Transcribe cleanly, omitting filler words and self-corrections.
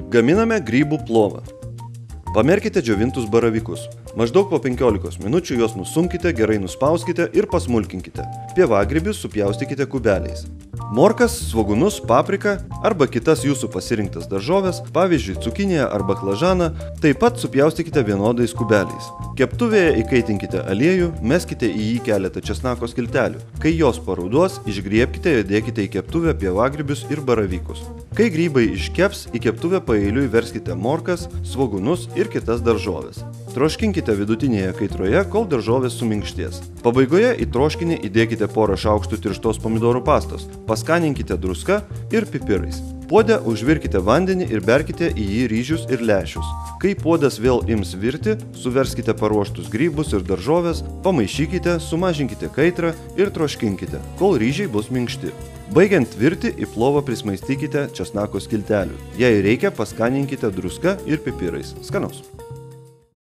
Gaminame grybų plovą. Pamerkite džiovintus baravykus. Maždaug po 15 minučių juos nusunkite, gerai nuspauskite ir pasmulkinkite. Pievagrybius supjaustykite kubeliais. Morkas, svogūnus, papriką arba kitas jūsų pasirinktas daržoves, pavyzdžiui, cukinija ar baklažaną, taip pat supjaustykite vienodais kubeliais. Keptuvėje įkaitinkite aliejų, meskite į jį keletą česnako skiltelių. Kai jos paraudos, išgriebkite ir dėkite į keptuvę pievagrybius ir baravykus. Kai grybai iškeps, į keptuvę paeiliui verskite morkas, svogūnus ir kitas daržoves. Troškinkite vidutinėje kaitroje, kol daržovės suminkštės. Pabaigoje į troškinį įdėkite porą šaukštų tirštos pomidorų pastos, paskaninkite druska ir pipirais. Puode užvirkite vandenį ir berkite į jį ryžius ir lęšius. Kai puodas vėl ims virti, suverskite paruoštus grybus ir daržoves, pamaišykite, sumažinkite kaitrą ir troškinkite, kol ryžiai bus minkšti. Baigiant virti, į plovą prismaistykite česnako skiltelių. Jei reikia, paskaninkite druska ir pipirais. Skanaus!